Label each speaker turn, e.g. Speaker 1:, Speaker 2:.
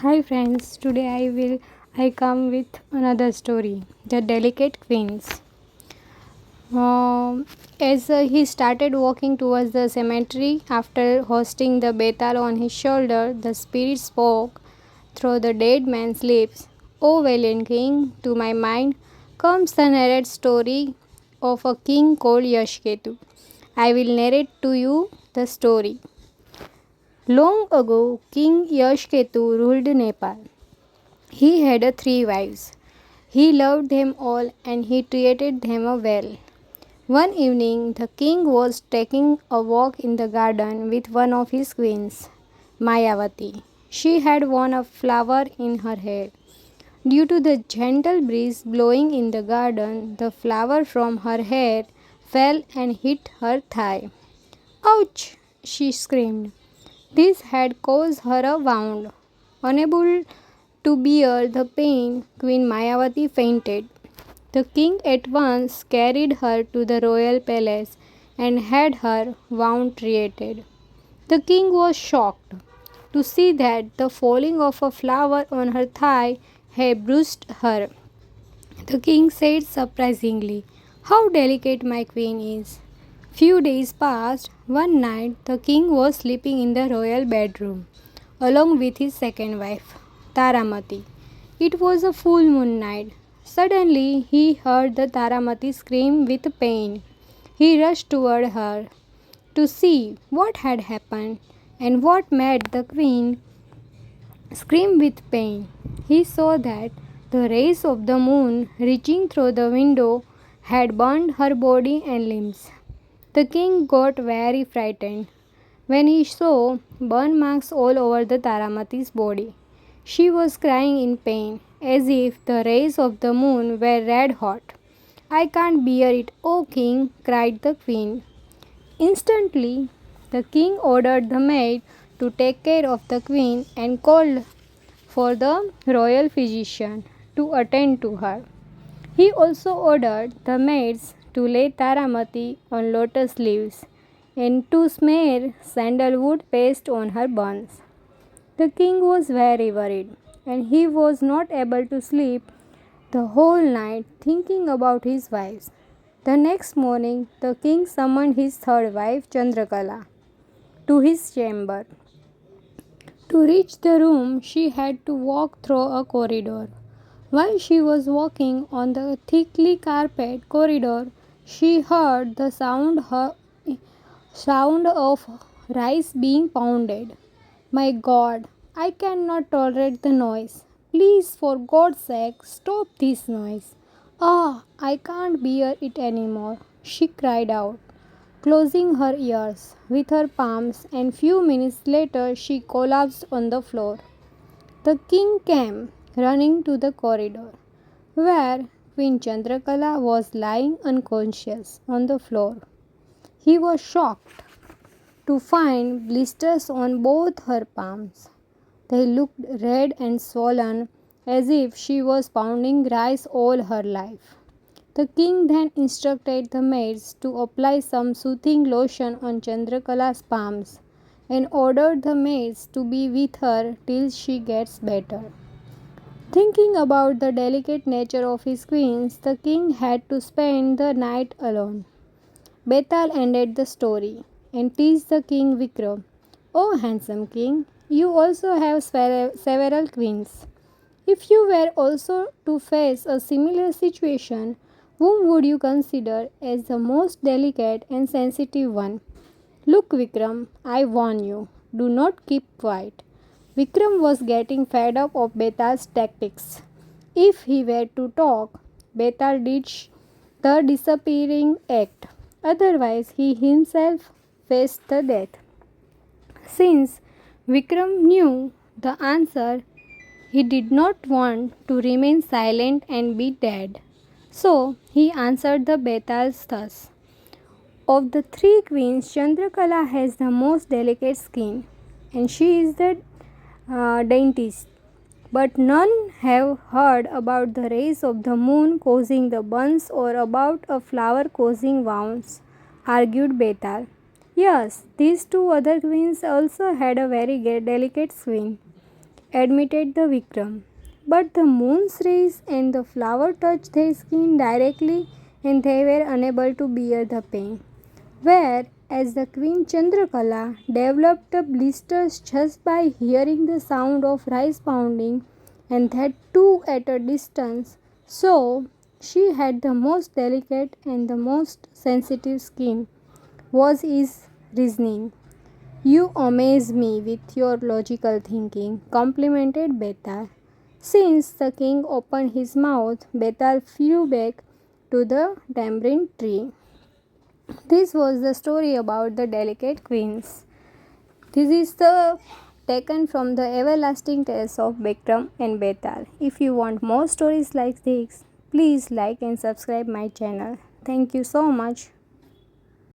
Speaker 1: Hi friends, today I come with another story, The Delicate Queens. As he started walking towards the cemetery after hoisting the betal on his shoulder, the spirit spoke through the dead man's lips. O valiant king, to my mind comes the narrated story of a king called Yashketu. I will narrate to you the story. Long ago, King Yashketu ruled Nepal. He had three wives. He loved them all and he treated them well. One evening, the king was taking a walk in the garden with one of his queens, Mayavati. She had worn a flower in her hair. Due to the gentle breeze blowing in the garden, the flower from her hair fell and hit her thigh. Ouch! She screamed. This had caused her a wound. Unable to bear the pain, Queen Mayavati fainted. The king at once carried her to the royal palace and had her wound treated. The king was shocked to see that the falling of a flower on her thigh had bruised her. The king said surprisingly, "How delicate my queen is." Few days passed. One night, the king was sleeping in the royal bedroom along with his second wife, Taramati. It was a full moon night. Suddenly, he heard the Taramati scream with pain. He rushed toward her to see what had happened and what made the queen scream with pain. He saw that the rays of the moon reaching through the window had burned her body and limbs. The king got very frightened when he saw burn marks all over the Taramati's body. She was crying in pain, as if the rays of the moon were red hot. "I can't bear it, O king," cried the queen. Instantly, the king ordered the maid to take care of the queen and called for the royal physician to attend to her. He also ordered the maids to lay Taramati on lotus leaves and to smear sandalwood paste on her burns. The king was very worried and he was not able to sleep the whole night thinking about his wives. The next morning, the king summoned his third wife, Chandrakala, to his chamber. To reach the room, she had to walk through a corridor. While she was walking on the thickly carpeted corridor, she heard the sound of rice being pounded. "My God, I cannot tolerate the noise. Please, for God's sake, stop this noise. Ah, I can't bear it anymore," she cried out, closing her ears with her palms, and few minutes later she collapsed on the floor. The king came running to the corridor, where Queen Chandrakala was lying unconscious on the floor. He was shocked to find blisters on both her palms. They looked red and swollen, as if she was pounding rice all her life. The king then instructed the maids to apply some soothing lotion on Chandrakala's palms and ordered the maids to be with her till she gets better. Thinking about the delicate nature of his queens, the king had to spend the night alone. Betal ended the story and teased the king Vikram. "Oh, handsome king, you also have several queens. If you were also to face a similar situation, whom would you consider as the most delicate and sensitive one? Look, Vikram, I warn you, do not keep quiet." Vikram was getting fed up of Betal's tactics. If he were to talk, Betal did the disappearing act. Otherwise, he himself faced the death. Since Vikram knew the answer, he did not want to remain silent and be dead. So he answered the Betals thus: "Of the three queens, Chandrakala has the most delicate skin, and she is the daintiest. But none have heard about the rays of the moon causing the burns or about a flower causing wounds," argued Betal. "Yes, these two other queens also had a very delicate skin. admitted the Vikram. But the moon's rays and the flower touched their skin directly and they were unable to bear the pain. Whereas the Queen Chandrakala developed the blisters just by hearing the sound of rice pounding and that too at a distance. So she had the most delicate and the most sensitive skin, was his reasoning. You amaze me with your logical thinking, complimented Betal. Since the king opened his mouth, Betal flew back to the tamarind tree. This was the story about the delicate queens. This is the taken from the everlasting tales of Vikram and Betal. If you want more stories like this, please like and subscribe my channel. Thank you so much.